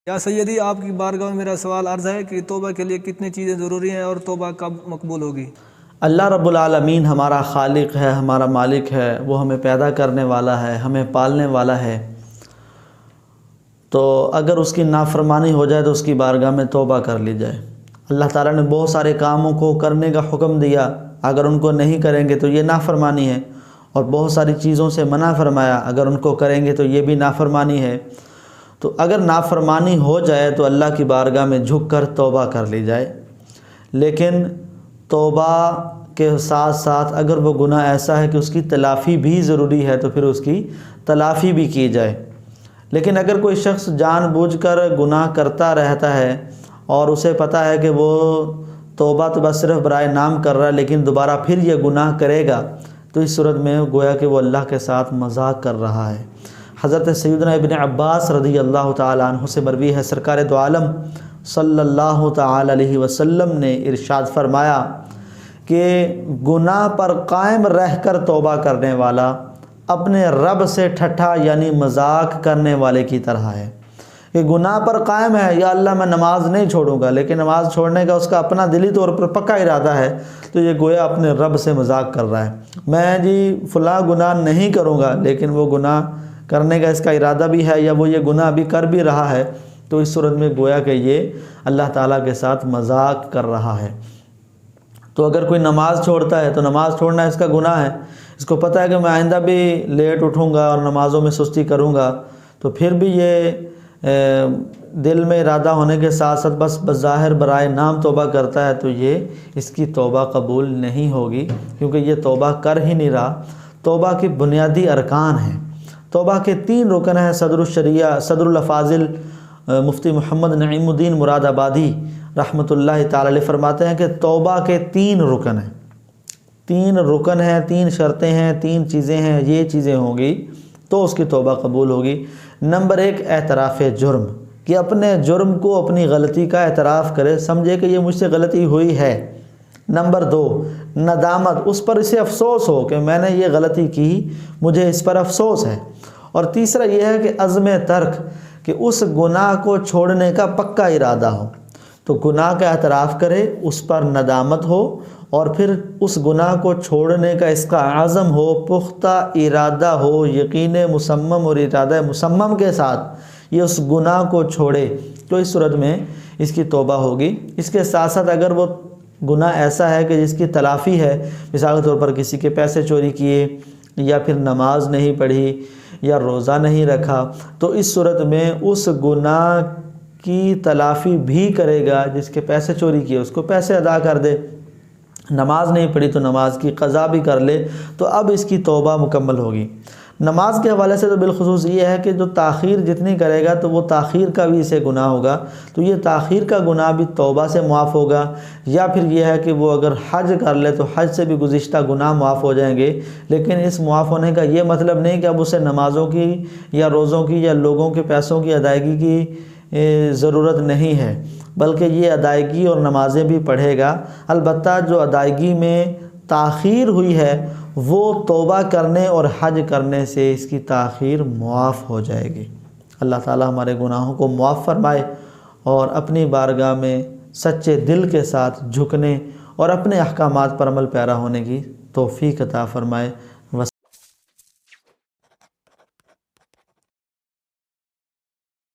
یا سیدی، آپ کی بارگاہ میں میرا سوال عرض ہے کہ توبہ کے لیے کتنی چیزیں ضروری ہیں اور توبہ کب مقبول ہوگی؟ اللہ رب العالمین ہمارا خالق ہے، ہمارا مالک ہے، وہ ہمیں پیدا کرنے والا ہے، ہمیں پالنے والا ہے۔ تو اگر اس کی نافرمانی ہو جائے تو اس کی بارگاہ میں توبہ کر لی جائے۔ اللہ تعالیٰ نے بہت سارے کاموں کو کرنے کا حکم دیا، اگر ان کو نہیں کریں گے تو یہ نافرمانی ہے، اور بہت ساری چیزوں سے منع فرمایا، اگر ان کو کریں گے تو یہ بھی نافرمانی ہے۔ تو اگر نافرمانی ہو جائے تو اللہ کی بارگاہ میں جھک کر توبہ کر لی جائے، لیکن توبہ کے ساتھ ساتھ اگر وہ گناہ ایسا ہے کہ اس کی تلافی بھی ضروری ہے تو پھر اس کی تلافی بھی کی جائے۔ لیکن اگر کوئی شخص جان بوجھ کر گناہ کرتا رہتا ہے اور اسے پتہ ہے کہ وہ توبہ تو بس صرف برائے نام کر رہا ہے لیکن دوبارہ پھر یہ گناہ کرے گا، تو اس صورت میں گویا کہ وہ اللہ کے ساتھ مذاق کر رہا ہے۔ حضرت سیدنا ابن عباس رضی اللہ تعالیٰ عنہ سے مروی ہے، سرکار دو عالم صلی اللہ تعالیٰ علیہ وسلم نے ارشاد فرمایا کہ گناہ پر قائم رہ کر توبہ کرنے والا اپنے رب سے ٹھٹھا یعنی مذاق کرنے والے کی طرح ہے۔ کہ گناہ پر قائم ہے، یا اللہ میں نماز نہیں چھوڑوں گا، لیکن نماز چھوڑنے کا اس کا اپنا دلی طور پر پکا ارادہ ہے، تو یہ گویا اپنے رب سے مذاق کر رہا ہے۔ میں جی فلاں گناہ نہیں کروں گا، لیکن وہ گناہ کرنے کا اس کا ارادہ بھی ہے، یا وہ یہ گناہ بھی کر بھی رہا ہے، تو اس صورت میں گویا کہ یہ اللہ تعالیٰ کے ساتھ مذاق کر رہا ہے۔ تو اگر کوئی نماز چھوڑتا ہے تو نماز چھوڑنا اس کا گناہ ہے، اس کو پتہ ہے کہ میں آئندہ بھی لیٹ اٹھوں گا اور نمازوں میں سستی کروں گا، تو پھر بھی یہ دل میں ارادہ ہونے کے ساتھ ساتھ بس بظاہر برائے نام توبہ کرتا ہے، تو یہ اس کی توبہ قبول نہیں ہوگی، کیونکہ یہ توبہ کر ہی نہیں رہا۔ توبہ کی بنیادی ارکان ہیں، توبہ کے 3 رکن ہیں۔ صدر الشریعہ صدر الافاضل مفتی محمد نعیم الدین مراد آبادی رحمۃ اللہ تعالی علیہ فرماتے ہیں کہ توبہ کے 3 رکن ہیں، 3 رکن ہیں، 3 شرطیں ہیں، 3 چیزیں ہیں، یہ چیزیں ہوں گی تو اس کی توبہ قبول ہوگی۔ نمبر 1 اعتراف جرم، کہ اپنے جرم کو، اپنی غلطی کا اعتراف کرے، سمجھے کہ یہ مجھ سے غلطی ہوئی ہے۔ نمبر 2 ندامت، اس پر اسے افسوس ہو کہ میں نے یہ غلطی کی، مجھے اس پر افسوس ہے۔ اور تیسرا یہ ہے کہ عزم ترک، کہ اس گناہ کو چھوڑنے کا پکا ارادہ ہو، تو گناہ کا اعتراف کرے، اس پر ندامت ہو، اور پھر اس گناہ کو چھوڑنے کا اس کا عزم ہو، پختہ ارادہ ہو، یقین مصمم اور ارادہ مصمم کے ساتھ یہ اس گناہ کو چھوڑے، تو اس صورت میں اس کی توبہ ہوگی۔ اس کے ساتھ ساتھ اگر وہ گناہ ایسا ہے کہ جس کی تلافی ہے، مثال کے طور پر کسی کے پیسے چوری کیے، یا پھر نماز نہیں پڑھی، یا روزہ نہیں رکھا، تو اس صورت میں اس گناہ کی تلافی بھی کرے گا۔ جس کے پیسے چوری کیے اس کو پیسے ادا کر دے، نماز نہیں پڑھی تو نماز کی قضا بھی کر لے، تو اب اس کی توبہ مکمل ہوگی۔ نماز کے حوالے سے تو بالخصوص یہ ہے کہ جو تاخیر جتنی کرے گا تو وہ تاخیر کا بھی اسے گناہ ہوگا، تو یہ تاخیر کا گناہ بھی توبہ سے معاف ہوگا۔ یا پھر یہ ہے کہ وہ اگر حج کر لے تو حج سے بھی گزشتہ گناہ معاف ہو جائیں گے، لیکن اس معاف ہونے کا یہ مطلب نہیں کہ اب اسے نمازوں کی یا روزوں کی یا لوگوں کے پیسوں کی ادائیگی کی ضرورت نہیں ہے، بلکہ یہ ادائیگی اور نمازیں بھی پڑھے گا۔ البتہ جو ادائیگی میں تاخیر ہوئی ہے وہ توبہ کرنے اور حج کرنے سے اس کی تاخیر معاف ہو جائے گی۔ اللہ تعالی ہمارے گناہوں کو معاف فرمائے اور اپنی بارگاہ میں سچے دل کے ساتھ جھکنے اور اپنے احکامات پر عمل پیرا ہونے کی توفیق عطا فرمائے۔